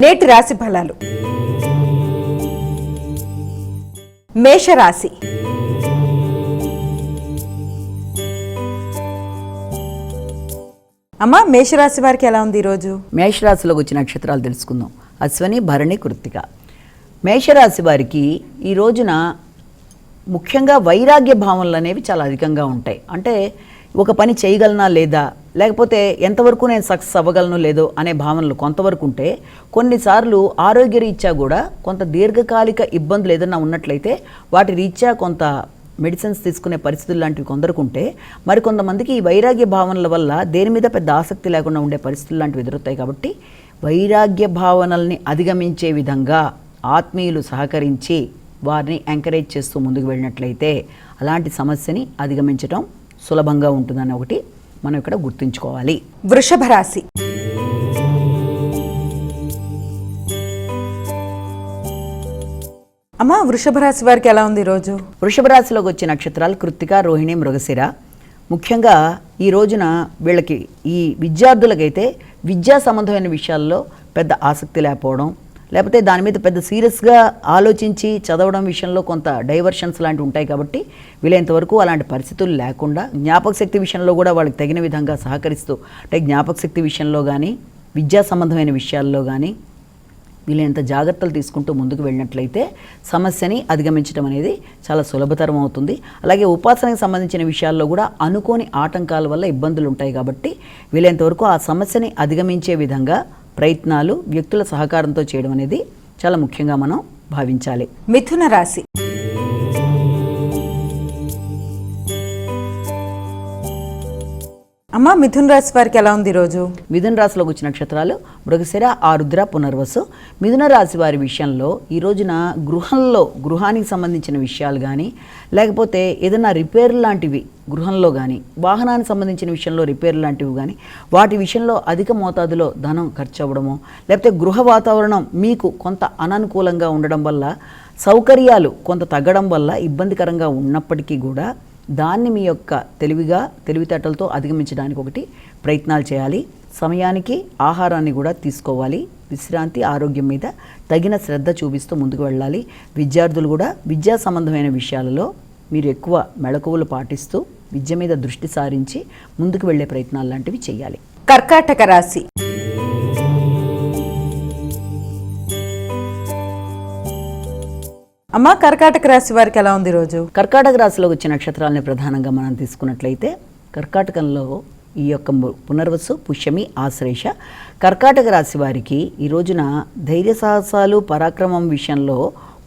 నేటి రాశి ఫలాలు. మేషరాశి. అమ్మా, మేషరాశి వారికి ఎలా ఉంది ఈరోజు? మేషరాశిలోకి వచ్చే నక్షత్రాలు తెలుసుకుందాం. అశ్వని, భరణి, కృత్తిక. మేషరాశి వారికి ఈ రోజున ముఖ్యంగా వైరాగ్య భావనలు అనేవి చాలా అధికంగా ఉంటాయి. అంటే ఒక పని చేయగలనా లేదా, లేకపోతే ఎంతవరకు నేను సక్సెస్ అవ్వగలను లేదో అనే భావనలు కొంతవరకు ఉంటే, కొన్నిసార్లు ఆరోగ్యరీత్యా కూడా కొంత దీర్ఘకాలిక ఇబ్బందులు ఏదైనా ఉన్నట్లయితే వాటి రీత్యా కొంత మెడిసిన్స్ తీసుకునే పరిస్థితులు లాంటివి కొందరుకుంటే, మరికొంతమందికి ఈ వైరాగ్య భావనల వల్ల దేని మీద పెద్ద ఆసక్తి లేకుండా ఉండే పరిస్థితులు లాంటివి ఎదురవుతాయి. కాబట్టి వైరాగ్య భావనల్ని అధిగమించే విధంగా ఆత్మీయులు సహకరించి వారిని ఎంకరేజ్ చేస్తూ ముందుకు వెళ్ళినట్లయితే అలాంటి సమస్యని అధిగమించడం సులభంగా ఉంటుందని ఒకటి మనం ఇక్కడ గుర్తుంచుకోవాలి. వృషభ రాశి. అమ్మా, వృషభ రాశి వారికి ఎలా ఉంది ఈరోజు? వృషభ రాశిలోకి వచ్చే నక్షత్రాలు కృత్తిక, రోహిణి, మృగశిర. ముఖ్యంగా ఈ రోజున వీళ్ళకి ఈ విద్యార్థులకైతే విద్యా సంబంధమైన విషయాల్లో పెద్ద ఆసక్తి లేకపోవడం, లేకపోతే దాని మీద పెద్ద సీరియస్గా ఆలోచించి చదవడం విషయంలో కొంత డైవర్షన్స్ లాంటివి ఉంటాయి. కాబట్టి వీలైనంతవరకు అలాంటి పరిస్థితులు లేకుండా జ్ఞాపక శక్తి విషయంలో కూడా వాళ్ళకి తగిన విధంగా సహకరిస్తూ, అంటే జ్ఞాపక శక్తి విషయంలో కానీ విద్యా సంబంధమైన విషయాల్లో కానీ వీలైనంత జాగ్రత్తలు తీసుకుంటూ ముందుకు వెళ్ళినట్లయితే సమస్యని అధిగమించడం అనేది చాలా సులభతరం అవుతుంది. అలాగే ఉపాసనకు సంబంధించిన విషయాల్లో కూడా అనుకోని ఆటంకాల వల్ల ఇబ్బందులు ఉంటాయి. కాబట్టి వీలైనంతవరకు ఆ సమస్యని అధిగమించే విధంగా ప్రయత్నాలు వ్యక్తుల సహకారంతో చేయడం అనేది చాలా ముఖ్యంగా మనం భావించాలి. మిథున రాశి. అమ్మా, మిథున రాశి వారికి ఎలా ఉంది ఈరోజు? మిథున రాశిలోకి వచ్చిన నక్షత్రాలు మృగశిర, ఆరుద్ర, పునర్వసు. మిథున రాశి వారి విషయంలో ఈ రోజున గృహానికి సంబంధించిన విషయాలు కానీ, లేకపోతే ఏదైనా రిపేర్ లాంటివి గృహంలో కానీ, వాహనానికి సంబంధించిన విషయంలో రిపేర్ లాంటివి కానీ, వాటి విషయంలో అధిక మోతాదులో ధనం ఖర్చు అవ్వడము, లేకపోతే గృహ వాతావరణం మీకు కొంత అననుకూలంగా ఉండడం వల్ల, సౌకర్యాలు కొంత తగ్గడం వల్ల ఇబ్బందికరంగా ఉన్నప్పటికీ కూడా దాన్ని మీ యొక్క తెలివితేటలతో అధిగమించడానికి ఒకటి ప్రయత్నాలు చేయాలి. సమయానికి ఆహారాన్ని కూడా తీసుకోవాలి. విశ్రాంతి, ఆరోగ్యం మీద తగిన శ్రద్ధ చూపిస్తూ ముందుకు వెళ్ళాలి. విద్యార్థులు కూడా విద్యా సంబంధమైన విషయాలలో మీరు ఎక్కువ మెళకువలు పాటిస్తూ విద్య మీద దృష్టి సారించి ముందుకు వెళ్ళే ప్రయత్నాలు లాంటివి చేయాలి. కర్కాటక రాశి. అమ్మా, కర్కాటక రాశి వారికి ఎలా ఉంది ఈరోజు? కర్కాటక రాశిలో వచ్చే నక్షత్రాలని ప్రధానంగా మనం తీసుకున్నట్లయితే, కర్కాటకంలో ఈ యొక్క పునర్వసు, పుష్యమి, ఆశ్లేష. కర్కాటక రాశి వారికి ఈ రోజున ధైర్య సాహసాలు, పరాక్రమం విషయంలో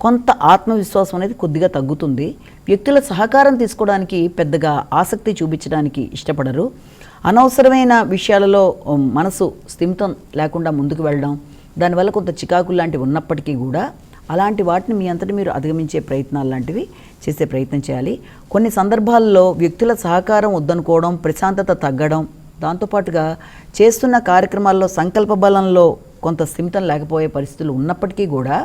కొంత ఆత్మవిశ్వాసం అనేది కొద్దిగా తగ్గుతుంది. వ్యక్తుల సహకారం తీసుకోవడానికి పెద్దగా ఆసక్తి చూపించడానికి ఇష్టపడరు. అనవసరమైన విషయాలలో మనసు స్థిమితం లేకుండా ముందుకు వెళ్ళడం, దానివల్ల కొంత చికాకులు లాంటివి ఉన్నప్పటికీ కూడా అలాంటి వాటిని మీ అంతటి మీరు అధిగమించే ప్రయత్నాలు లాంటివి చేసే ప్రయత్నం చేయాలి. కొన్ని సందర్భాల్లో వ్యక్తుల సహకారం వద్దనుకోవడం, ప్రశాంతత తగ్గడం, దాంతోపాటుగా చేస్తున్న కార్యక్రమాల్లో సంకల్ప బలంలో కొంత స్థిమితం లేకపోయే పరిస్థితులు ఉన్నప్పటికీ కూడా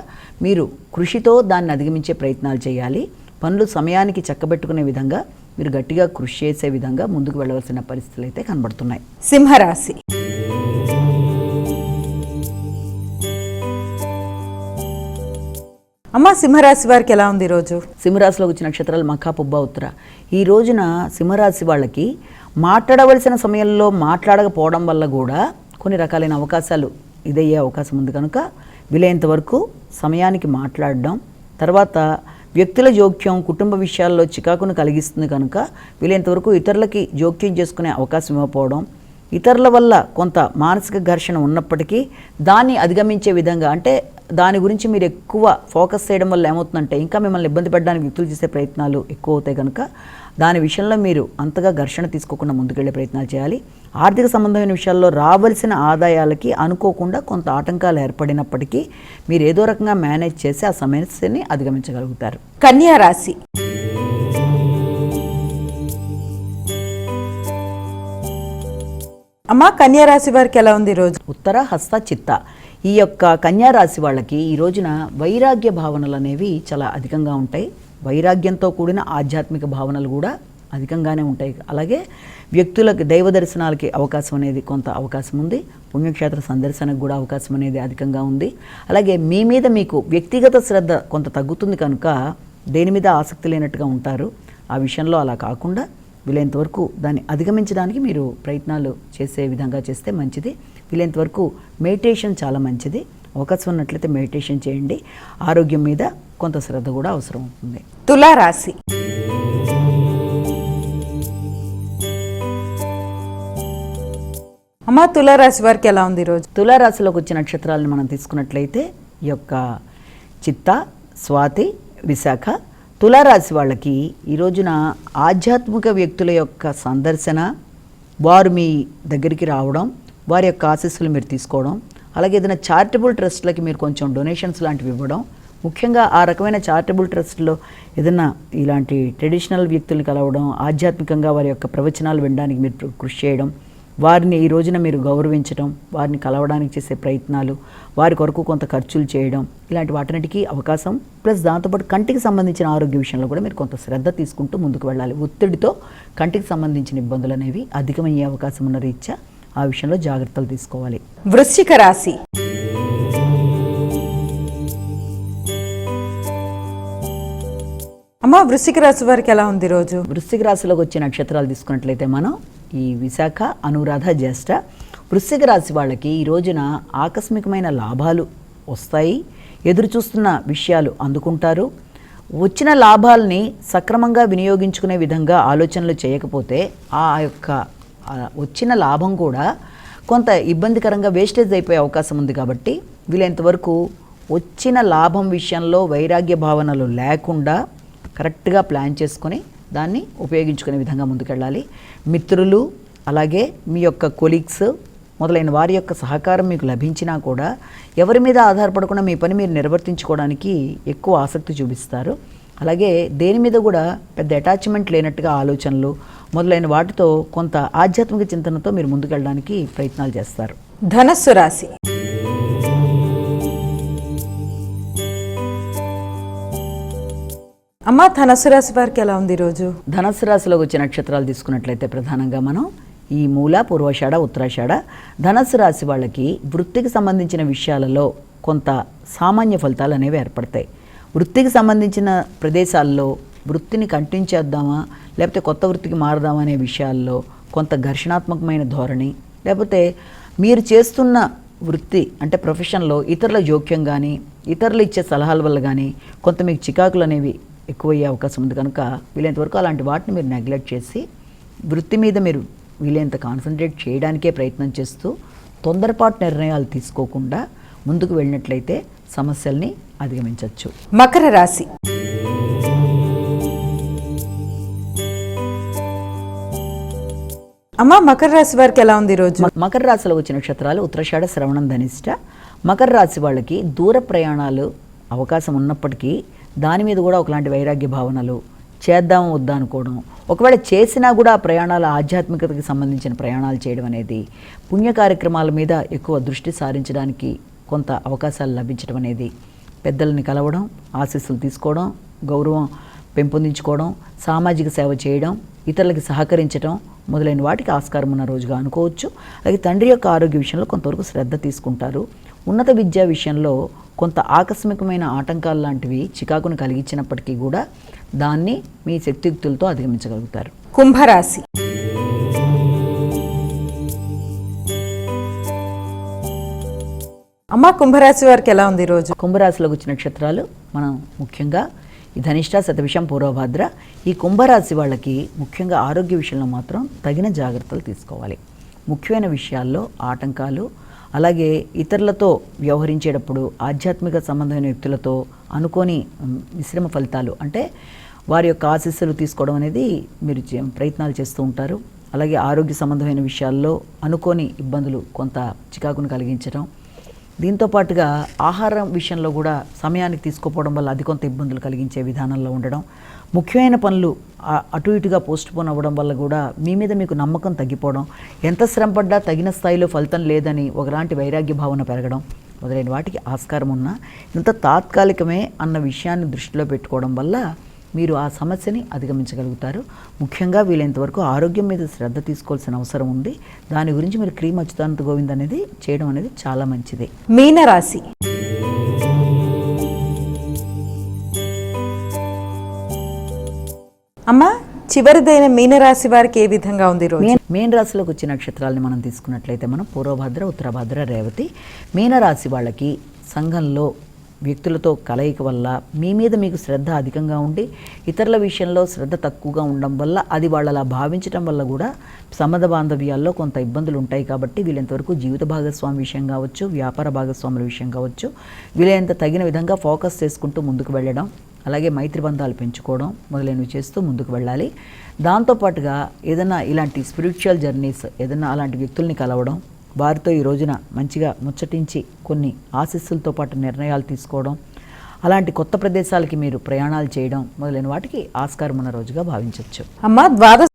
మీరు కృషితో దాన్ని అధిగమించే ప్రయత్నాలు చేయాలి. పనులు సమయానికి చక్కబెట్టుకునే విధంగా మీరు గట్టిగా కృషి చేసే విధంగా ముందుకు వెళ్ళవలసిన పరిస్థితులు అయితే కనబడుతున్నాయి. సింహరాశి. అమ్మ, సింహరాశి వారికి ఎలా ఉంది ఈరోజు? సింహరాశిలో వచ్చిన నక్షత్రాలు మఖ, పుబ్బ, ఉత్తర. ఈ రోజున సింహరాశి వాళ్ళకి మాట్లాడవలసిన సమయంలో మాట్లాడకపోవడం వల్ల కూడా కొన్ని రకాలైన అవకాశాలు ఇదయ్యే అవకాశం ఉంది. కనుక వీలైనంత వరకు సమయానికి మాట్లాడడం, తర్వాత వ్యక్తుల జోక్యం కుటుంబ విషయాల్లో చికాకును కలిగిస్తుంది. కనుక వీలైనంత వరకు ఇతరులకి జోక్యం చేసుకునే అవకాశం ఇవ్వకపోవడం, ఇతరుల వల్ల కొంత మానసిక ఘర్షణ ఉన్నప్పటికీ దాన్ని అధిగమించే విధంగా, అంటే దాని గురించి మీరు ఎక్కువ ఫోకస్ చేయడం వల్ల ఏమవుతుందంటే ఇంకా మిమ్మల్ని ఇబ్బంది పెట్టడానికి వ్యక్తులు చేసే ప్రయత్నాలు ఎక్కువ అవుతాయి. కనుక దాని విషయంలో మీరు అంతగా ఘర్షణ తీసుకోకుండా ముందుకెళ్లే ప్రయత్నాలు చేయాలి. ఆర్థిక సంబంధమైన విషయాల్లో రావాల్సిన ఆదాయాలకి అనుకోకుండా కొంత ఆటంకాలు ఏర్పడినప్పటికీ మీరు ఏదో రకంగా మేనేజ్ చేసి ఆ సమస్యని అధిగమించగలుగుతారు. కన్యా రాశి. అమ్మ, కన్యా రాశి వారికి ఎలా ఉంది ఈరోజు? ఉత్తర, హస్త, చిత్త. ఈ యొక్క కన్యా రాశి వాళ్ళకి ఈ రోజున వైరాగ్య భావనలు అనేవి చాలా అధికంగా ఉంటాయి. వైరాగ్యంతో కూడిన ఆధ్యాత్మిక భావనలు కూడా అధికంగానే ఉంటాయి. అలాగే వ్యక్తులకు దైవ దర్శనాలకి అవకాశం అనేది కొంత అవకాశం ఉంది. పుణ్యక్షేత్ర సందర్శనకు కూడా అవకాశం అనేది అధికంగా ఉంది. అలాగే మీ మీద మీకు వ్యక్తిగత శ్రద్ధ కొంత తగ్గుతుంది కనుక దేని మీద ఆసక్తి లేనట్టుగా ఉంటారు. ఆ విషయంలో అలా కాకుండా వీలైనంత వరకు దాన్ని అధిగమించడానికి మీరు ప్రయత్నాలు చేసే విధంగా చేస్తే మంచిది. వీలైనంత వరకు మెడిటేషన్ చాలా మంచిది. అవకాశం ఉన్నట్లయితే మెడిటేషన్ చేయండి. ఆరోగ్యం మీద కొంత శ్రద్ధ కూడా అవసరం అవుతుంది. తులారాశి. అమ్మ తులారాశి వారికి ఎలా ఉంది ఈరోజు? తులారాశిలోకి వచ్చే నక్షత్రాలను మనం తీసుకున్నట్లయితే ఈ యొక్క చిత్త, స్వాతి, విశాఖ. తులారాశి వాళ్ళకి ఈ రోజున ఆధ్యాత్మిక వ్యక్తుల యొక్క సందర్శన, వారు మీ దగ్గరికి రావడం, వారి యొక్క ఆశీస్సులు మీరు తీసుకోవడం, అలాగే ఏదైనా చారిటబుల్ ట్రస్ట్లకి మీరు కొంచెం డొనేషన్స్ లాంటివి ఇవ్వడం, ముఖ్యంగా ఆ రకమైన చారిటబుల్ ట్రస్ట్లో ఏదైనా ఇలాంటి ట్రెడిషనల్ వ్యక్తుల్ని కలవడం, ఆధ్యాత్మికంగా వారి యొక్క ప్రవచనాలు వినడానికి మీరు కృషి చేయడం, వారిని ఈ రోజున మీరు గౌరవించడం, వారిని కలవడానికి చేసే ప్రయత్నాలు, వారి కొరకు కొంత ఖర్చులు చేయడం, ఇలాంటి వాటికి అవకాశం. ప్లస్ దాంతోపాటు కంటికి సంబంధించిన ఆరోగ్య విషయంలో కూడా మీరు కొంత శ్రద్ధ తీసుకుంటూ ముందుకు వెళ్ళాలి. ఒత్తిడితో కంటికి సంబంధించిన ఇబ్బందులు అనేవి అధికమయ్యే అవకాశం ఉన్న రీత్యా ఆ విషయంలో జాగ్రత్తలు తీసుకోవాలి. వృశ్చిక రాశి. అమ్మ వృశ్చిక రాశి వారికి ఎలా ఉంది రోజు? వృశ్చిక రాశిలోకి వచ్చే నక్షత్రాలు తీసుకున్నట్లయితే మనం ఈ విశాఖ, అనురాధ, జ్యేష్ఠ. వృశ్చిక రాశి వాళ్ళకి ఈ రోజున ఆకస్మికమైన లాభాలు వస్తాయి. ఎదురు చూస్తున్న విషయాలు అందుకుంటారు. వచ్చిన లాభాలని సక్రమంగా వినియోగించుకునే విధంగా ఆలోచనలు చేయకపోతే ఆ యొక్క వచ్చిన లాభం కూడా కొంత ఇబ్బందికరంగా వేస్టేజ్ అయిపోయే అవకాశం ఉంది. కాబట్టి వీలైనంతవరకు వచ్చిన లాభం విషయంలో వైరాగ్య భావనలు లేకుండా కరెక్ట్గా ప్లాన్ చేసుకొని దాన్ని ఉపయోగించుకునే విధంగా ముందుకెళ్ళాలి. మిత్రులు, అలాగే మీ యొక్క కొలీగ్స్ మొదలైన వారి యొక్క సహకారం మీకు లభించినా కూడా ఎవరి మీద ఆధారపడకుండా మీ పని మీరు నిర్వర్తించుకోవడానికి ఎక్కువ ఆసక్తి చూపిస్తారు. అలాగే దేని మీద కూడా పెద్ద అటాచ్మెంట్ లేనట్టుగా ఆలోచనలు మొదలైన వాటితో కొంత ఆధ్యాత్మిక చింతనతో మీరు ముందుకెళ్ళడానికి ప్రయత్నాలు చేస్తారు. ధనస్సు రాశి. అమ్మ ధనస్సు రాశి వారికి ఎలా ఉంది ఈరోజు? ధనస్సు రాశిలోకి వచ్చే నక్షత్రాలు తీసుకున్నట్లయితే ప్రధానంగా మనం ఈ మూల, పూర్వాషాఢ, ఉత్తరాషాఢ. ధనస్సు రాశి వాళ్ళకి వృత్తికి సంబంధించిన విషయాలలో కొంత సామాన్య ఫలితాలు అనేవి ఏర్పడతాయి. వృత్తికి సంబంధించిన ప్రదేశాల్లో వృత్తిని కంటిన్యూ చేద్దామా లేకపోతే కొత్త వృత్తికి మారదామా అనే విషయాల్లో కొంత ఘర్షణాత్మకమైన ధోరణి, లేకపోతే మీరు చేస్తున్న వృత్తి అంటే ప్రొఫెషన్లో ఇతరుల జోక్యం కానీ ఇతరులు ఇచ్చే సలహాల వల్ల కానీ కొంత మీకు చికాకులు అనేవి ఎక్కువయ్యే అవకాశం ఉంది. కనుక వీలైనంతవరకు అలాంటి వాటిని మీరు నెగ్లెక్ట్ చేసి వృత్తి మీద మీరు వీలైనంత కాన్సన్ట్రేట్ చేయడానికే ప్రయత్నం చేస్తూ తొందరపాటు నిర్ణయాలు తీసుకోకుండా ముందుకు వెళ్ళినట్లయితే సమస్యల్ని అధిగమించవచ్చు. మకర రాశి. అమ్మ మకర రాశి వారికి ఎలా ఉంది ఈరోజు? మకర రాశిలో వచ్చిన నక్షత్రాలు ఉత్తరాషాఢ, శ్రవణం, ధనిష్ట. మకర రాశి వాళ్ళకి దూర ప్రయాణాలు అవకాశం ఉన్నప్పటికీ దాని మీద కూడా ఒకలాంటి వైరాగ్య భావనలు, చేద్దాం వద్దా అనుకోవడం, ఒకవేళ చేసినా కూడా ఆ ప్రయాణాలు ఆధ్యాత్మికతకి సంబంధించిన ప్రయాణాలు చేయడం అనేది పుణ్య కార్యక్రమాల మీద ఎక్కువ దృష్టి సారించడానికి కొంత అవకాశాలు లభించడం అనేది, పెద్దలని కలవడం, ఆశీస్సులు తీసుకోవడం, గౌరవం పెంపొందించుకోవడం, సామాజిక సేవ చేయడం, ఇతరులకి సహకరించడం మొదలైన వాటికి ఆస్కారం ఉన్న రోజుగా అనుకోవచ్చు. అలాగే తండ్రి యొక్క ఆరోగ్య విషయంలో కొంతవరకు శ్రద్ధ తీసుకుంటారు. ఉన్నత విద్యా విషయంలో కొంత ఆకస్మికమైన ఆటంకాలు లాంటివి చికాకును కలిగించినప్పటికీ కూడా దాన్ని మీ శక్తియుక్తులతో అధిగమించగలుగుతారు. కుంభరాశి. అమ్మ కుంభరాశి వారికి ఎలా ఉంది ఈరోజు? కుంభరాశిలోకి వచ్చిన నక్షత్రాలు మనం ముఖ్యంగా ఈ ధనిష్ట, శతభిషం, పూర్వభాద్ర. ఈ కుంభరాశి వాళ్ళకి ముఖ్యంగా ఆరోగ్య విషయంలో మాత్రం తగిన జాగ్రత్తలు తీసుకోవాలి. ముఖ్యమైన విషయాల్లో ఆటంకాలు, అలాగే ఇతరులతో వ్యవహరించేటప్పుడు ఆధ్యాత్మిక సంబంధమైన వ్యక్తులతో అనుకోని మిశ్రమ ఫలితాలు, అంటే వారి యొక్క ఆశీస్సులు తీసుకోవడం అనేది మీరు ప్రయత్నాలు చేస్తూ ఉంటారు. అలాగే ఆరోగ్య సంబంధమైన విషయాల్లో అనుకోని ఇబ్బందులు కొంత చికాకును కలిగించడం, దీంతో పాటుగా ఆహారం విషయంలో కూడా సమయానికి తీసుకోపోవడం వల్ల అది కొంత ఇబ్బందులు కలిగించే విధానంలో ఉండడం, ముఖ్యమైన పనులు అటు ఇటుగా పోస్ట్ పోన్ అవ్వడం వల్ల కూడా మీ మీద మీకు నమ్మకం తగ్గిపోవడం, ఎంత శ్రమ పడ్డా తగిన స్థాయిలో ఫలితం లేదని ఒకలాంటి వైరాగ్య భావన పెరగడం మొదలైన వాటికి ఆస్కారం ఉన్నా ఇంత తాత్కాలికమే అన్న విషయాన్ని దృష్టిలో పెట్టుకోవడం వల్ల మీరు ఆ సమస్యని అధిగమించగలుగుతారు. ముఖ్యంగా వీలైనంతవరకు ఆరోగ్యం మీద శ్రద్ధ తీసుకోవాల్సిన అవసరం ఉంది. దాని గురించి మీరు క్రీమ్ అచ్యుతానంద గోవింద్ అనేది చేయడం అనేది చాలా మంచిది. మీనరాశి. అమ్మా, చివరిదైన మీనరాశి వారికి ఏ విధంగా ఉంది ఈ రోజు? మీన రాశిలోకి వచ్చే నక్షత్రాలని మనం తీసుకున్నట్లయితే మనం పూర్వభద్ర, ఉత్తరభద్ర, రేవతి. మీనరాశి వాళ్ళకి సంఘంలో వ్యక్తులతో కలయిక వల్ల మీ మీద మీకు శ్రద్ధ అధికంగా ఉండి ఇతరుల విషయంలో శ్రద్ధ తక్కువగా ఉండడం వల్ల అది వాళ్ళు అలా భావించడం వల్ల కూడా సంబంధ బాంధవ్యాల్లో కొంత ఇబ్బందులు ఉంటాయి. కాబట్టి వీలైనంతవరకు జీవిత భాగస్వామి విషయం కావచ్చు, వ్యాపార భాగస్వాముల విషయం కావచ్చు, వీలైనంత తగిన విధంగా ఫోకస్ చేసుకుంటూ ముందుకు వెళ్ళడం, అలాగే మైత్రి బంధాలు పెంచుకోవడం మొదలైనవి చేస్తూ ముందుకు వెళ్ళాలి. దాంతోపాటుగా ఏదైనా ఇలాంటి స్పిరిచువల్ జర్నీస్, ఏదైనా అలాంటి వ్యక్తుల్ని కలవడం, వారితో ఈ రోజున మంచిగా ముచ్చటించి కొన్ని ఆశీస్సులతో పాటు నిర్ణయాలు తీసుకోవడం, అలాంటి కొత్త ప్రదేశాలకి మీరు ప్రయాణాలు చేయడం మొదలైన వాటికి ఆస్కారం ఉన్న రోజుగా భావించవచ్చు. అమ్మా, ద్వాదశ